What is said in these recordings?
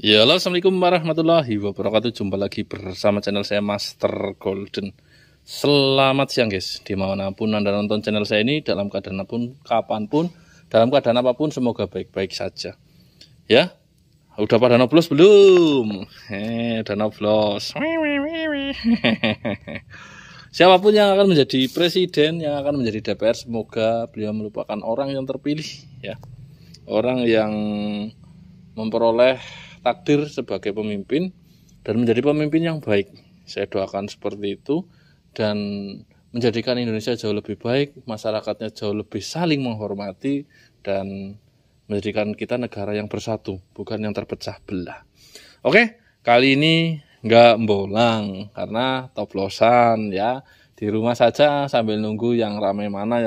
Ya, halo, assalamualaikum warahmatullahi wabarakatuh. Jumpa lagi bersama channel saya Master Golden. Selamat siang guys, dimanapun Anda nonton channel saya ini, dalam keadaan apapun, kapanpun, dalam keadaan apapun, semoga baik-baik saja. Ya, udah pada noblos belum? Udah noblos. Siapapun yang akan menjadi presiden, yang akan menjadi DPR, semoga beliau merupakan orang yang terpilih, ya, orang yang memperoleh takdir sebagai pemimpin dan menjadi pemimpin yang baik. Saya doakan seperti itu dan menjadikan Indonesia jauh lebih baik, masyarakatnya jauh lebih saling menghormati dan menjadikan kita negara yang bersatu, bukan yang terpecah belah. Oke, kali ini nggak bolang karena toplosan ya. Di rumah saja sambil nunggu yang ramai mana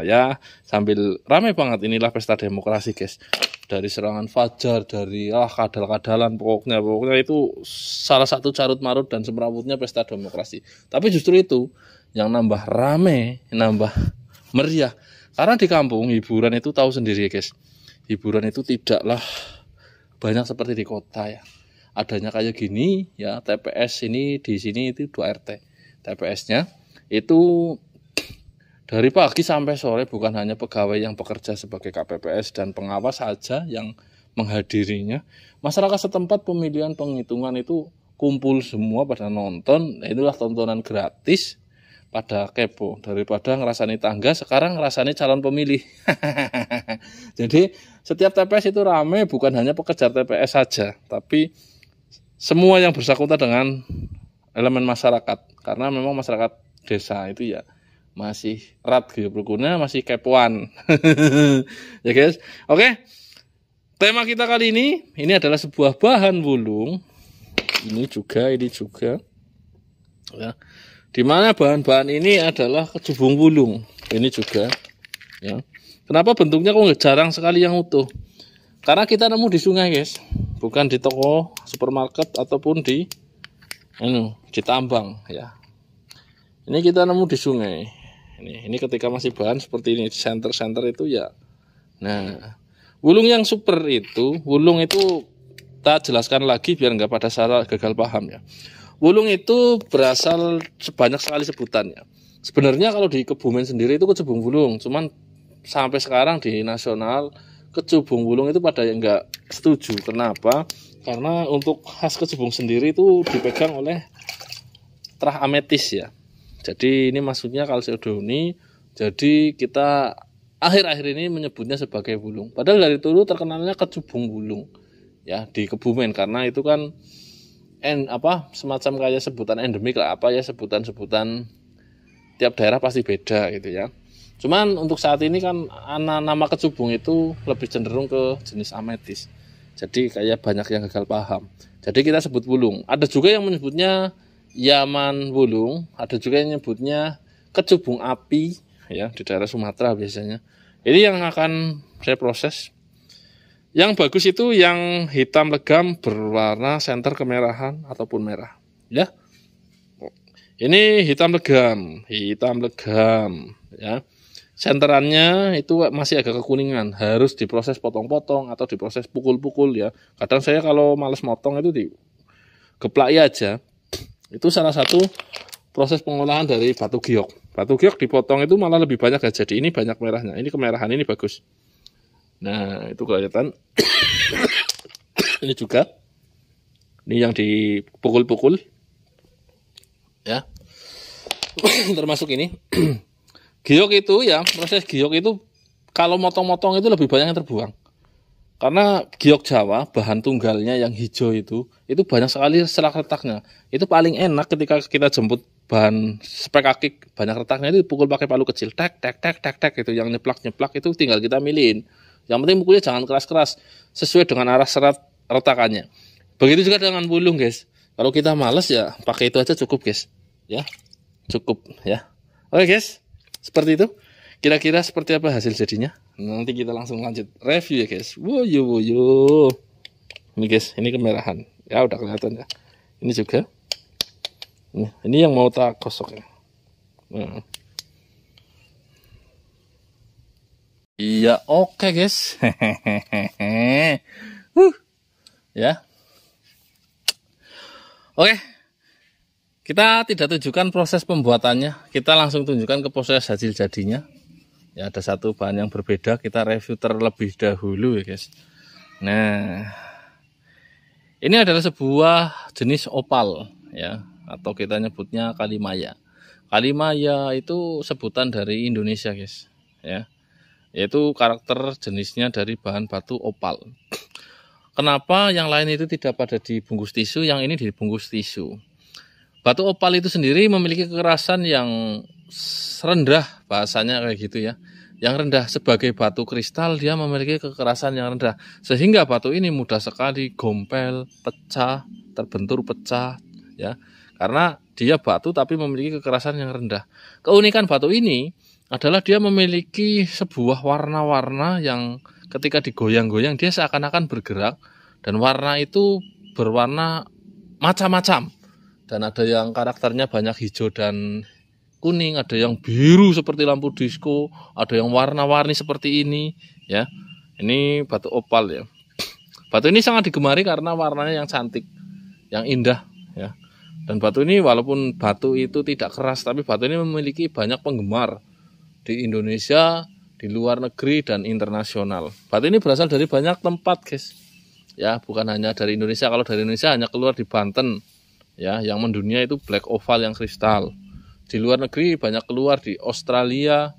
ya, sambil ramai banget. Inilah pesta demokrasi guys, dari serangan fajar, dari kadal-kadalan, pokoknya itu salah satu carut marut dan semrawutnya pesta demokrasi. Tapi justru itu yang nambah rame, nambah meriah, karena di kampung hiburan itu tahu sendiri guys, hiburan itu tidaklah banyak seperti di kota ya. Adanya kayak gini ya, TPS ini di sini itu 2 RT. TPS-nya itu dari pagi sampai sore, bukan hanya pegawai yang bekerja sebagai KPPS dan pengawas saja yang menghadirinya. Masyarakat setempat pemilihan penghitungan itu kumpul semua pada nonton. Itulah tontonan gratis, pada kepo. Daripada ngerasani tangga, sekarang ngerasani calon pemilih. Jadi setiap TPS itu ramai, bukan hanya pekerja TPS saja, tapi semua yang bersangkutan dengan elemen masyarakat. Karena memang masyarakat desa itu ya masih erat geopolitiknya, masih kepoan. Ya guys. Oke. Tema kita kali ini adalah sebuah bahan bulung. Ini juga. Ya. Dimana bahan-bahan ini adalah kecubung bulung. Ini juga. Ya. Kenapa bentuknya kok jarang sekali yang utuh? Karena kita nemu di sungai guys, bukan di toko supermarket ataupun di tambang ya. Ini kita nemu di sungai. Ini ketika masih bahan seperti ini, center itu ya. Nah, wulung yang super itu, wulung itu kita jelaskan lagi biar nggak pada salah gagal paham ya. Wulung itu berasal sebanyak sekali sebutannya. Sebenarnya kalau di Kebumen sendiri itu kecubung wulung, cuman sampai sekarang di nasional kecubung wulung itu pada yang nggak setuju. Kenapa? Karena untuk khas kecubung sendiri itu dipegang oleh terah ametis ya. Jadi ini maksudnya kalsedoni. Jadi kita akhir-akhir ini menyebutnya sebagai wulung. Padahal dari dulu terkenalnya kecubung wulung ya di Kebumen, karena itu kan semacam kayak sebutan endemik lah, sebutan tiap daerah pasti beda gitu ya. Cuman untuk saat ini kan nama kecubung itu lebih cenderung ke jenis ametis. Jadi kayak banyak yang gagal paham. Jadi kita sebut wulung. Ada juga yang menyebutnya Yaman wulung, ada juga yang menyebutnya kecubung api ya, di daerah Sumatera biasanya. Ini yang akan saya proses. Yang bagus itu yang hitam legam berwarna senter kemerahan ataupun merah ya. Ini hitam legam ya. Senterannya itu masih agak kekuningan, harus diproses potong-potong atau diproses pukul-pukul ya. Kadang saya kalau males motong itu digeplaki aja. Itu salah satu proses pengolahan dari batu giok. Batu giok dipotong itu malah lebih banyak ya. Jadi ini banyak merahnya. Ini kemerahan, ini bagus. Nah, itu kelihatan. Ini juga. Ini yang dipukul-pukul. Ya. Termasuk ini. Giok itu ya, proses giok itu kalau motong-motong itu lebih banyak yang terbuang. Karena giok Jawa, bahan tunggalnya yang hijau itu banyak sekali selak retaknya. Itu paling enak ketika kita jemput bahan spek akik, banyak retaknya itu dipukul pakai palu kecil. Tek itu yang nyeplak itu tinggal kita milihin. Yang penting pukulnya jangan keras-keras, sesuai dengan arah serat retakannya. Begitu juga dengan wulung guys. Kalau kita males ya pakai itu aja cukup guys. Ya. Cukup ya. Oke guys. Seperti itu. Kira-kira seperti apa hasil jadinya? Nanti kita langsung lanjut review ya guys. Woyo. Ini guys, ini kemerahan. Ya udah kelihatan ya. Ini juga. Ini yang mau tak gosok ya. Nah. Iya, oke guys. Ya. Oke, kita tidak tunjukkan proses pembuatannya, kita langsung tunjukkan ke proses hasil jadinya. Ya, ada satu bahan yang berbeda, kita review terlebih dahulu ya guys. Nah, ini adalah sebuah jenis opal ya, atau kita nyebutnya kalimaya. Kalimaya itu sebutan dari Indonesia guys ya, yaitu karakter jenisnya dari bahan batu opal. Kenapa yang lain itu tidak pada dibungkus tisu, yang ini dibungkus tisu? Batu opal itu sendiri memiliki kekerasan yang rendah, bahasanya kayak gitu ya. Yang rendah, sebagai batu kristal dia memiliki kekerasan yang rendah, sehingga batu ini mudah sekali gompel, pecah, terbentur pecah ya. Karena dia batu tapi memiliki kekerasan yang rendah. Keunikan batu ini adalah dia memiliki sebuah warna-warna yang ketika digoyang-goyang dia seakan-akan bergerak, dan warna itu berwarna macam-macam. Dan ada yang karakternya banyak hijau dan kuning, ada yang biru seperti lampu disco, ada yang warna-warni seperti ini ya. Ini batu opal ya. Batu ini sangat digemari karena warnanya yang cantik, yang indah ya. Dan batu ini walaupun batu itu tidak keras, tapi batu ini memiliki banyak penggemar di Indonesia, di luar negeri dan internasional. Batu ini berasal dari banyak tempat guys ya, bukan hanya dari Indonesia. Kalau dari Indonesia hanya keluar di Banten ya, yang mendunia itu black oval yang kristal. Di luar negeri banyak keluar di Australia,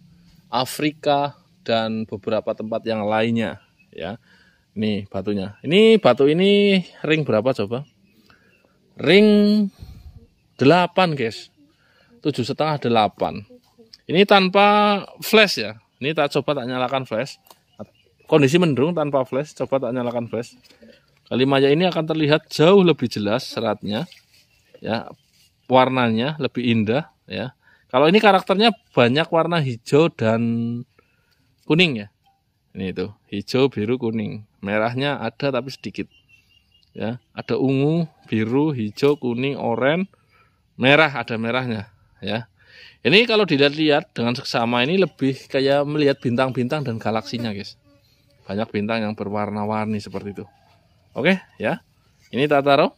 Afrika, dan beberapa tempat yang lainnya ya. Ini batunya. Ini batu ini ring berapa coba? Ring 8 guys. 7,5 8. Ini tanpa flash ya. Ini coba tak nyalakan flash. Kondisi mendung tanpa flash, coba tak nyalakan flash. Kalimaya ini akan terlihat jauh lebih jelas seratnya. Ya, warnanya lebih indah ya. Kalau ini karakternya banyak warna hijau dan kuning ya. Ini itu, hijau, biru, kuning. Merahnya ada tapi sedikit. Ya, ada ungu, biru, hijau, kuning, oranye, merah, ada merahnya ya. Ini kalau dilihat-lihat dengan seksama ini lebih kayak melihat bintang-bintang dan galaksinya guys. Banyak bintang yang berwarna-warni seperti itu. Oke ya. Ini tak taruh.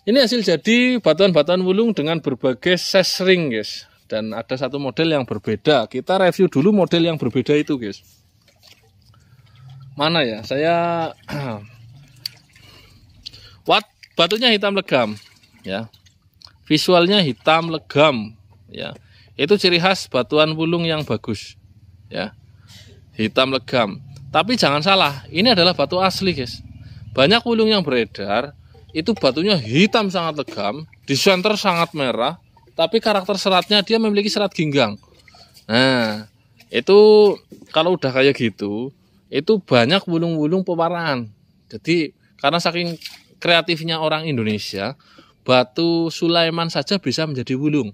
Ini hasil jadi batuan-batuan wulung dengan berbagai size ring guys. Dan ada satu model yang berbeda. Kita review dulu model yang berbeda itu guys. Mana ya? Saya batunya hitam legam ya. Visualnya hitam legam ya. Itu ciri khas batuan wulung yang bagus ya. Hitam legam. Tapi jangan salah, ini adalah batu asli guys. Banyak wulung yang beredar itu batunya hitam sangat legam, di center sangat merah, tapi karakter seratnya dia memiliki serat ginggang. Nah, itu kalau udah kayak gitu, itu banyak wulung-wulung pewarnaan. Jadi karena saking kreatifnya orang Indonesia, batu Sulaiman saja bisa menjadi wulung.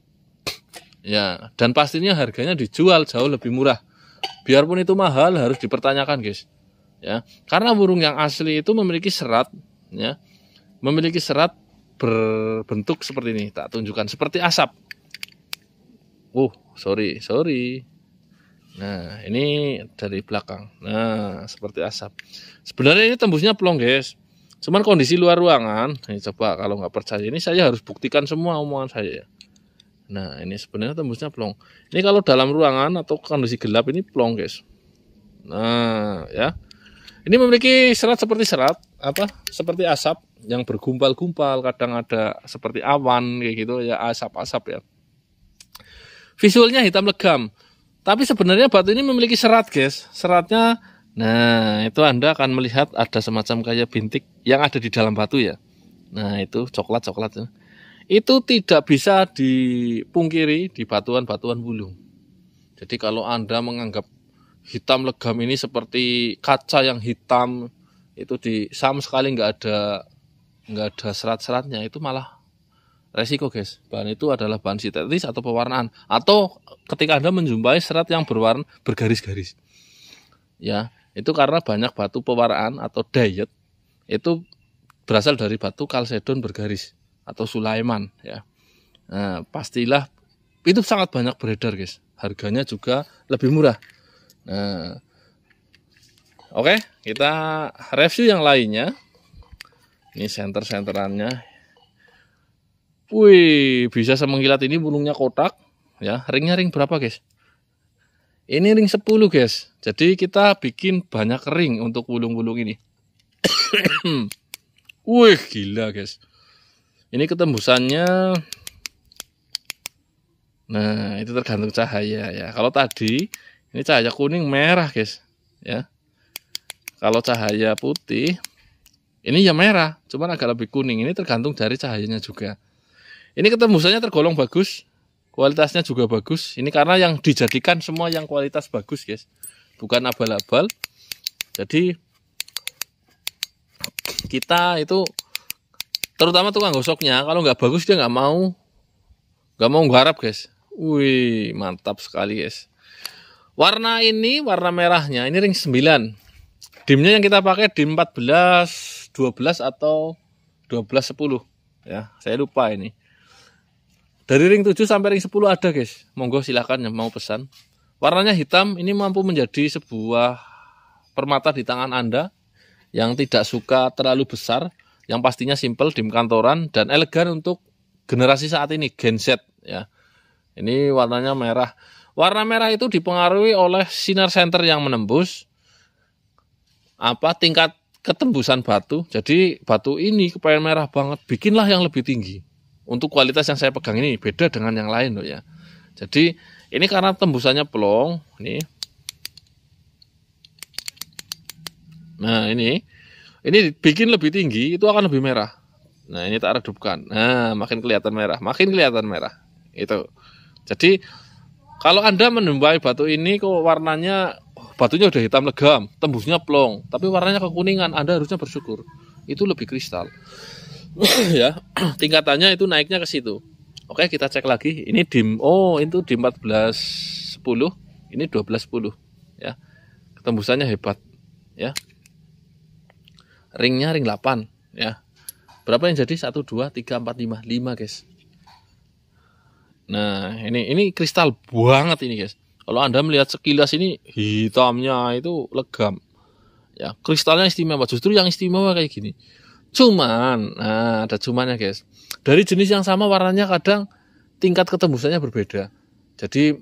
Ya, dan pastinya harganya dijual jauh lebih murah. Biarpun itu mahal harus dipertanyakan guys. Ya, karena burung yang asli itu memiliki serat ya. Memiliki serat berbentuk seperti ini, tak tunjukkan seperti asap. Sorry. Nah, ini dari belakang. Nah, seperti asap. Sebenarnya ini tembusnya plong guys. Cuman kondisi luar ruangan, ini coba kalau nggak percaya ini saya harus buktikan semua omongan saya ya. Nah, ini sebenarnya tembusnya plong. Ini kalau dalam ruangan atau kondisi gelap ini plong guys. Nah, ya. Ini memiliki serat seperti seperti asap yang bergumpal-gumpal, kadang ada seperti awan kayak gitu ya, asap-asap ya. Visualnya hitam legam. Tapi sebenarnya batu ini memiliki serat guys. Seratnya, nah itu Anda akan melihat ada semacam kayak bintik yang ada di dalam batu ya. Nah itu coklat-coklat. Itu tidak bisa dipungkiri di batuan-batuan wulung. Jadi kalau Anda menganggap hitam legam ini seperti kaca yang hitam, itu sama sekali nggak ada serat-seratnya, itu malah resiko guys. Bahan itu adalah bahan sintetis atau pewarnaan, atau ketika Anda menjumpai serat yang berwarna bergaris-garis ya, itu karena banyak batu pewarnaan atau diet itu berasal dari batu kalsedon bergaris atau Sulaiman ya. Nah, pastilah itu sangat banyak beredar guys, harganya juga lebih murah. Nah, oke, kita review yang lainnya. Ini senter-senterannya. Wih, bisa semengkilat ini wulungnya kotak. Ya, ringnya ring berapa guys? Ini ring 10 guys. Jadi kita bikin banyak ring untuk wulung-wulung ini. Wih, gila guys. Ini ketembusannya. Nah, itu tergantung cahaya ya. Kalau tadi ini cahaya kuning merah guys. Ya. Kalau cahaya putih ini ya merah, cuman agak lebih kuning. Ini tergantung dari cahayanya juga. Ini ketembusannya tergolong bagus. Kualitasnya juga bagus. Ini karena yang dijadikan semua yang kualitas bagus guys. Bukan abal-abal. Jadi kita itu terutama tukang gosoknya kalau nggak bagus dia nggak mau nggarap guys. Wih, mantap sekali guys. Warna ini warna merahnya ini ring 9. Dimnya yang kita pakai dim 14, 12 atau 12 10 ya. Saya lupa ini. Dari ring 7 sampai ring 10 ada guys. Monggo silakan yang mau pesan. Warnanya hitam, ini mampu menjadi sebuah permata di tangan Anda yang tidak suka terlalu besar, yang pastinya simple, dim kantoran dan elegan untuk generasi saat ini, Gen Z ya. Ini warnanya merah. Warna merah itu dipengaruhi oleh sinar senter yang menembus tingkat ketembusan batu. Jadi batu ini kepengen merah banget, bikinlah yang lebih tinggi. Untuk kualitas yang saya pegang ini beda dengan yang lain loh ya. Jadi ini karena tembusannya plong nih. Nah ini bikin lebih tinggi itu akan lebih merah. Nah ini tak redupkan. Nah makin kelihatan merah, itu. Jadi kalau Anda menumbuhi batu ini kok warnanya batunya udah hitam legam, tembusnya plong, tapi warnanya kekuningan, Anda harusnya bersyukur. Itu lebih kristal. Ya, tingkatannya itu naiknya ke situ. Oke, kita cek lagi. Ini dim, itu dim 14 10, ini 12 10 ya. Ketembusannya hebat ya. Ringnya ring 8 ya. Berapa yang jadi? 1 2 3 4 5 guys. Nah, ini kristal banget ini guys. Kalau Anda melihat sekilas ini hitamnya itu legam. Ya, kristalnya istimewa. Justru yang istimewa kayak gini. Cuman, nah ada cumannya guys. Dari jenis yang sama warnanya kadang tingkat ketembusannya berbeda. Jadi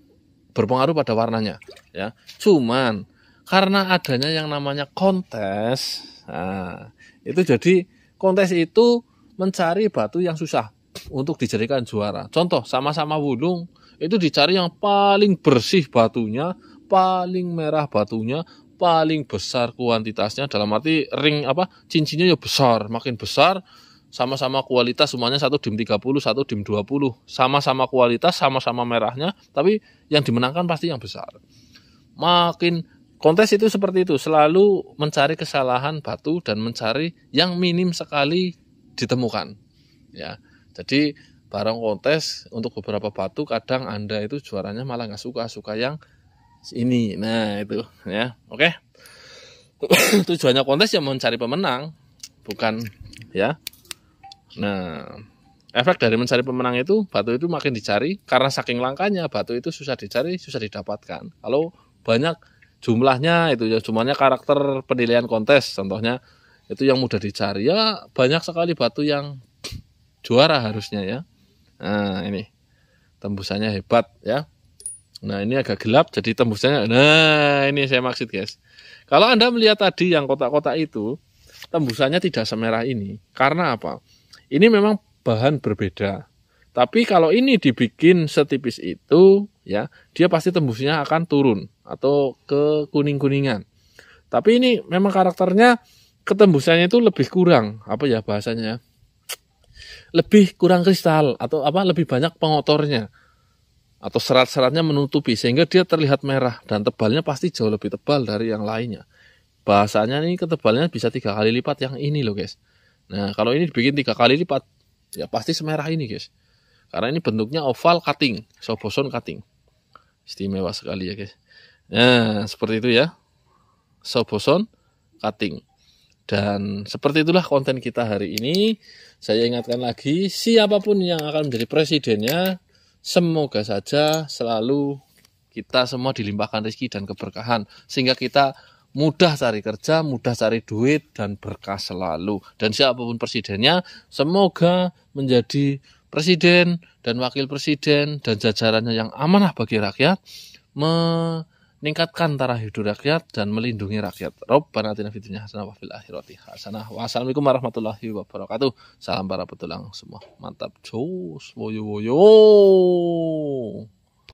berpengaruh pada warnanya ya. Cuman karena adanya yang namanya kontes. Nah, itu jadi kontes itu mencari batu yang susah untuk dijadikan juara. Contoh sama-sama wulung itu dicari yang paling bersih batunya, paling merah batunya, paling besar kuantitasnya, dalam arti ring cincinnya ya besar, makin besar, sama-sama kualitas semuanya, satu dim 30, satu dim 20, sama-sama kualitas, sama-sama merahnya, tapi yang dimenangkan pasti yang besar. Makin kontes itu seperti itu, selalu mencari kesalahan batu dan mencari yang minim sekali ditemukan. Ya, jadi barang kontes untuk beberapa batu kadang Anda itu juaranya malah nggak suka yang ini. Nah itu ya, oke. Tujuannya kontes ya mencari pemenang, bukan ya. Nah efek dari mencari pemenang itu batu itu makin dicari karena saking langkanya batu itu susah dicari, susah didapatkan. Kalau banyak jumlahnya itu ya, jumlahnya karakter penilaian kontes contohnya itu yang mudah dicari ya, banyak sekali batu yang juara harusnya ya. Nah ini tembusannya hebat ya. Nah ini agak gelap jadi tembusannya. Nah ini saya maksud guys. Kalau Anda melihat tadi yang kotak-kotak itu tembusannya tidak semerah ini. Karena apa? Ini memang bahan berbeda. Tapi kalau ini dibikin setipis itu ya, dia pasti tembusnya akan turun atau ke kuning-kuningan. Tapi ini memang karakternya ketembusannya itu lebih kurang, apa ya bahasanya? Lebih kurang kristal atau lebih banyak pengotornya. Atau serat-seratnya menutupi sehingga dia terlihat merah dan tebalnya pasti jauh lebih tebal dari yang lainnya. Bahasanya nih ketebalnya bisa 3 kali lipat yang ini loh guys. Nah kalau ini dibikin 3 kali lipat ya pasti semerah ini guys. Karena ini bentuknya oval cutting, soboson cutting. Istimewa sekali ya guys. Nah seperti itu ya, soboson cutting. Dan seperti itulah konten kita hari ini. Saya ingatkan lagi, siapapun yang akan menjadi presidennya, semoga saja selalu kita semua dilimpahkan rezeki dan keberkahan. Sehingga kita mudah cari kerja, mudah cari duit, dan berkah selalu. Dan siapapun presidennya, semoga menjadi presiden dan wakil presiden dan jajarannya yang amanah bagi rakyat, meningkatkan taraf hidup rakyat dan melindungi rakyat. Rabbana atina fid dunya hasanah wa fil akhirati hasanah. Wassalamualaikum warahmatullahi wabarakatuh. Salam para petualang semua. Mantap, cus, woyo woyo.